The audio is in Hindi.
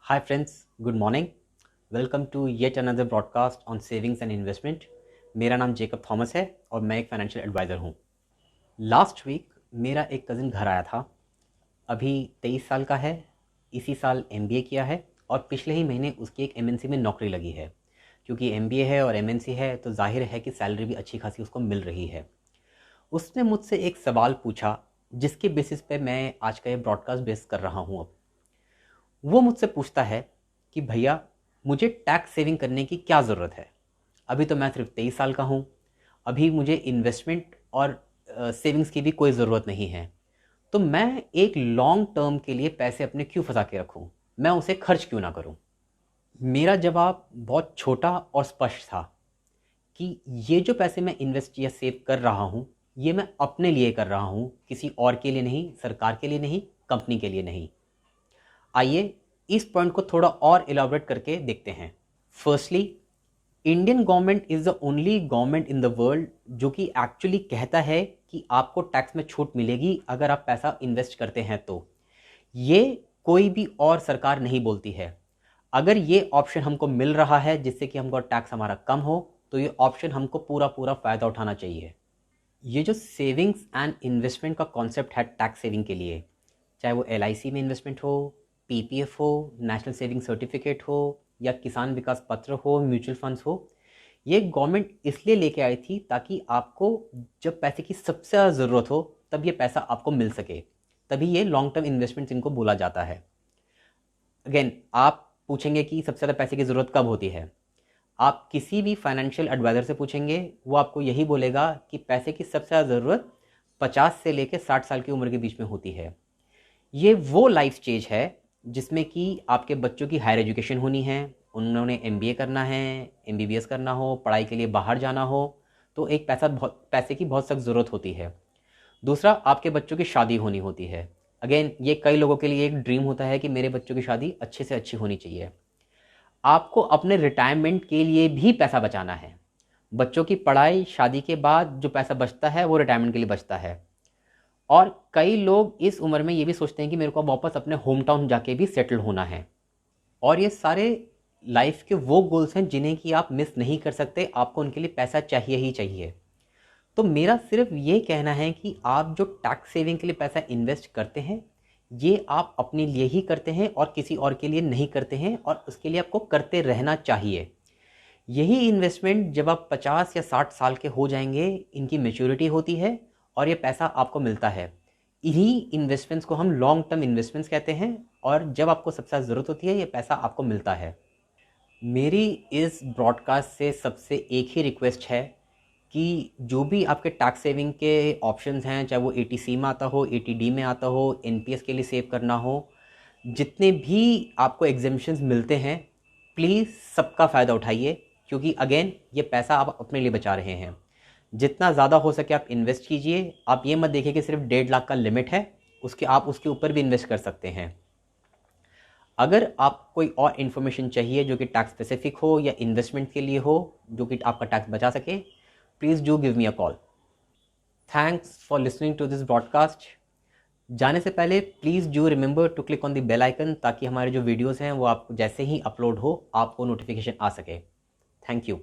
Hi friends, good morning. Welcome to yet another broadcast on savings and investment. मेरा नाम जेकब थॉमस है और मैं एक फाइनेंशियल एडवाइज़र हूँ। लास्ट वीक मेरा एक कज़िन घर आया था। अभी 23 साल का है, इसी साल एमबीए किया है और पिछले ही महीने उसकी एक एमएनसी में नौकरी लगी है। क्योंकि एमबीए है और एमएनसी है तो जाहिर है कि सैलरी भी अच्छी खासी उसको मिल रही है। उसने मुझसे एक सवाल पूछा जिसके बेसिस पे मैं आज का ये ब्रॉडकास्ट बेस कर रहा हूँ। अब वो मुझसे पूछता है कि भैया मुझे टैक्स सेविंग करने की क्या ज़रूरत है। अभी तो मैं सिर्फ 23 साल का हूँ। अभी मुझे इन्वेस्टमेंट और सेविंग्स की भी कोई ज़रूरत नहीं है। तो मैं एक लॉन्ग टर्म के लिए पैसे अपने क्यों फंसा के रखूँ, मैं उसे खर्च क्यों ना करूँ। मेरा जवाब बहुत छोटा और स्पष्ट था कि ये जो पैसे मैं इन्वेस्ट या सेव कर रहा हूँ ये मैं अपने लिए कर रहा हूँ, किसी और के लिए नहीं, सरकार के लिए नहीं, कंपनी के लिए नहीं। आइए इस पॉइंट को थोड़ा और इलाबोरेट करके देखते हैं। Firstly, Indian government is the only government in the world जो कि एक्चुअली कहता है कि आपको टैक्स में छूट मिलेगी अगर आप पैसा इन्वेस्ट करते हैं। तो ये कोई भी और सरकार नहीं बोलती है। अगर ये ऑप्शन हमको मिल रहा है जिससे कि हमको टैक्स हमारा कम हो तो ये ऑप्शन हमको पूरा पूरा फ़ायदा उठाना चाहिए। ये जो सेविंग्स एंड इन्वेस्टमेंट का कॉन्सेप्ट है टैक्स सेविंग के लिए, चाहे वो एलआईसी में इन्वेस्टमेंट हो, पीपीएफ हो, नेशनल सेविंग सर्टिफिकेट हो या किसान विकास पत्र हो, म्यूचुअल फंड्स हो, ये गवर्नमेंट इसलिए लेके आई थी ताकि आपको जब पैसे की सबसे ज़्यादा ज़रूरत हो तब ये पैसा आपको मिल सके। तभी ये लॉन्ग टर्म इन्वेस्टमेंट्स इनको बोला जाता है। अगेन, आप पूछेंगे कि सबसे ज़्यादा पैसे की ज़रूरत कब होती है। आप किसी भी फाइनेंशियल एडवाइज़र से पूछेंगे, वो आपको यही बोलेगा कि पैसे की सबसे ज़्यादा ज़रूरत 50 से लेकर 60 साल की उम्र के बीच में होती है। ये वो लाइफ स्टेज है जिसमें कि आपके बच्चों की हायर एजुकेशन होनी है, उन्होंने एमबीए करना है, एमबीबीएस करना हो, पढ़ाई के लिए बाहर जाना हो, तो एक पैसे की बहुत सख्त ज़रूरत होती है। दूसरा, आपके बच्चों की शादी होनी होती है। अगेन, ये कई लोगों के लिए एक ड्रीम होता है कि मेरे बच्चों की शादी अच्छे से अच्छी होनी चाहिए। आपको अपने रिटायरमेंट के लिए भी पैसा बचाना है। बच्चों की पढ़ाई, शादी के बाद जो पैसा बचता है वो रिटायरमेंट के लिए बचता है। और कई लोग इस उम्र में ये भी सोचते हैं कि मेरे को वापस अपने होम टाउन जाके भी सेटल होना है। और ये सारे लाइफ के वो गोल्स हैं जिन्हें कि आप मिस नहीं कर सकते, आपको उनके लिए पैसा चाहिए ही चाहिए। तो मेरा सिर्फ ये कहना है कि आप जो टैक्स सेविंग के लिए पैसा इन्वेस्ट करते हैं ये आप अपने लिए ही करते हैं और किसी और के लिए नहीं करते हैं, और उसके लिए आपको करते रहना चाहिए। यही इन्वेस्टमेंट जब आप 50 या 60 साल के हो जाएंगे, इनकी मैच्योरिटी होती है और ये पैसा आपको मिलता है। इन्हीं इन्वेस्टमेंट्स को हम लॉन्ग टर्म इन्वेस्टमेंट्स कहते हैं, और जब आपको सबसे ज़्यादा ज़रूरत होती है ये पैसा आपको मिलता है। मेरी इस ब्रॉडकास्ट से सबसे एक ही रिक्वेस्ट है कि जो भी आपके टैक्स सेविंग के ऑप्शंस हैं, चाहे वो एटीसी में आता हो, एटीडी में आता हो, एनपीएस के लिए सेव करना हो, जितने भी आपको एग्जेम्पशंस मिलते हैं, प्लीज़ सबका फ़ायदा उठाइए। क्योंकि अगेन, ये पैसा आप अपने लिए बचा रहे हैं। जितना ज़्यादा हो सके आप इन्वेस्ट कीजिए। आप ये मत देखिए कि सिर्फ 1.5 लाख का लिमिट है, आप उसके ऊपर भी इन्वेस्ट कर सकते हैं। अगर आप कोई और इन्फॉर्मेशन चाहिए जो कि टैक्स स्पेसिफिक हो या इन्वेस्टमेंट के लिए हो, जो कि आपका टैक्स बचा सके, please do give me a call. Thanks for listening to this broadcast. जाने से पहले please do remember to click on the bell icon, ताकि हमारे जो वीडियोज़ हैं वो आपको जैसे ही अपलोड हो आपको नोटिफिकेशन आ सके। Thank you.